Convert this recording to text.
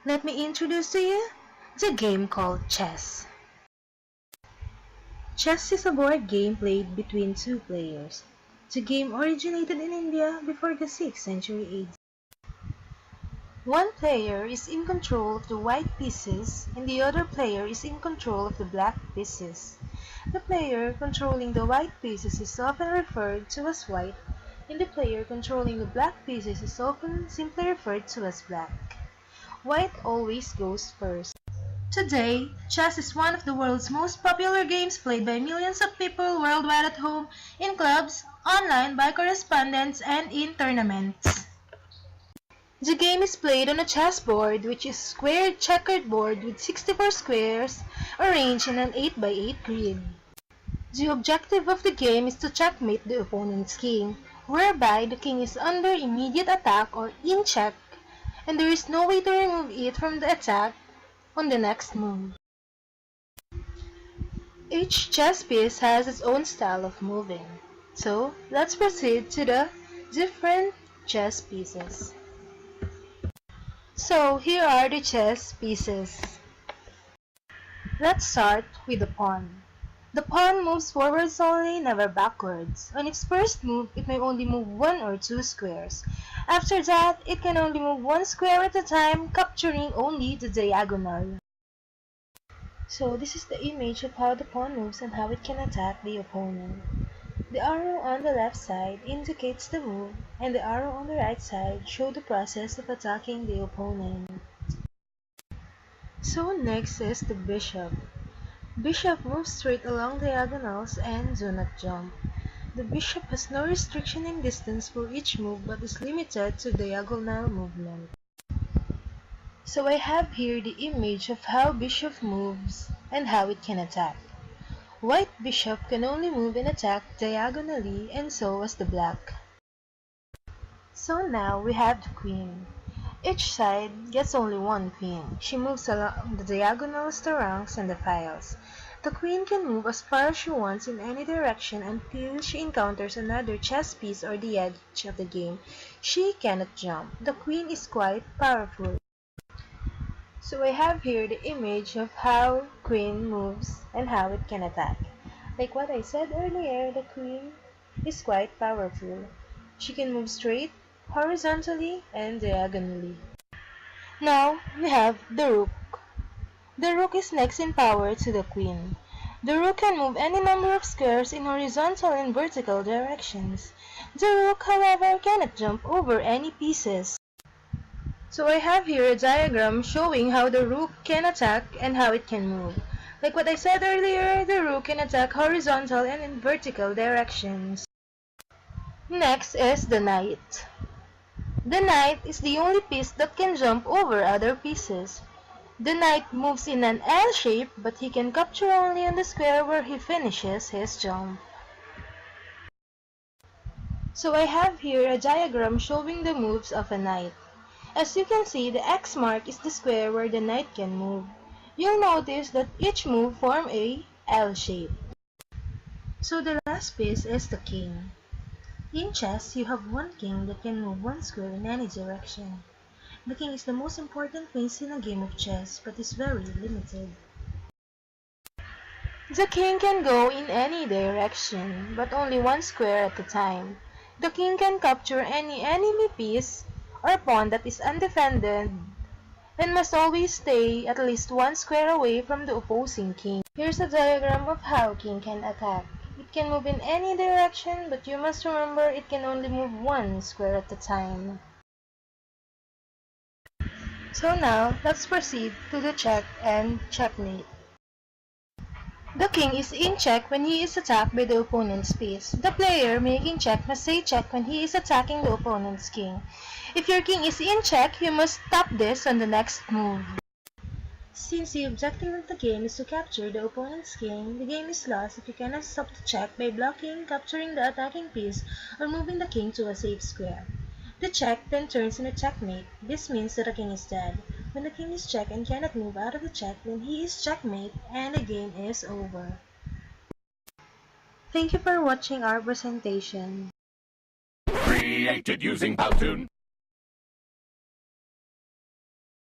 Let me introduce to you the game called chess. Chess is a board game played between two players. The game originated in India before the 6th century AD. One player is in control of the white pieces and the other player is in control of the black pieces. The player controlling the white pieces is often referred to as white, and the player controlling the black pieces is often simply referred to as black. White always goes first. Today, chess is one of the world's most popular games played by millions of people worldwide at home, in clubs, online, by correspondence, and in tournaments. The game is played on a chessboard, which is a squared checkered board with 64 squares arranged in an 8x8 grid. The objective of the game is to checkmate the opponent's king, whereby the king is under immediate attack or in check, and there is no way to remove it from the attack on the next move. Each chess piece has its own style of moving. So, let's proceed to the different chess pieces. So, here are the chess pieces. Let's start with the pawn. The pawn moves forwards only, never backwards. On its first move, it may only move 1 or 2 squares. After that, it can only move 1 square at a time, capturing only the diagonal. So this is the image of how the pawn moves and how it can attack the opponent. The arrow on the left side indicates the move, and the arrow on the right side shows the process of attacking the opponent. So next is the bishop. Bishop moves straight along diagonals and do not jump. The bishop has no restriction in distance for each move but is limited to diagonal movement. So I have here the image of how bishop moves and how it can attack. White bishop can only move and attack diagonally, and so as the black. So now we have the queen. Each side gets only one queen. She moves along the diagonals, the ranks, and the files. The queen can move as far as she wants in any direction until she encounters another chess piece or the edge of the game. She cannot jump. The queen is quite powerful. So I have here the image of how queen moves and how it can attack. Like what I said earlier, the queen is quite powerful. She can move straight, horizontally, and diagonally. Now we have the rook. The rook is next in power to the queen. The rook can move any number of squares in horizontal and vertical directions. The rook, however, cannot jump over any pieces. So I have here a diagram showing how the rook can attack and how it can move. Like what I said earlier, the rook can attack horizontal and in vertical directions. Next is the knight. The knight is the only piece that can jump over other pieces. The knight moves in an L shape, but he can capture only on the square where he finishes his jump. So I have here a diagram showing the moves of a knight. As you can see, the X mark is the square where the knight can move. You'll notice that each move forms a L shape. So the last piece is the king. In chess, you have one king that can move one square in any direction. The king is the most important piece in a game of chess, but is very limited. The king can go in any direction, but only one square at a time. The king can capture any enemy piece or pawn that is undefended and must always stay at least one square away from the opposing king. Here's a diagram of how king can attack. It can move in any direction, but you must remember it can only move one square at a time. So now, let's proceed to the check and checkmate. The king is in check when he is attacked by the opponent's piece. The player making check must say check when he is attacking the opponent's king. If your king is in check, you must stop this on the next move. Since the objective of the game is to capture the opponent's king, the game is lost if you cannot stop the check by blocking, capturing the attacking piece, or moving the king to a safe square. The check then turns into checkmate. This means that the king is dead. When the king is checked and cannot move out of the check, then he is checkmate and the game is over. Thank you for watching our presentation. Created using Powtoon.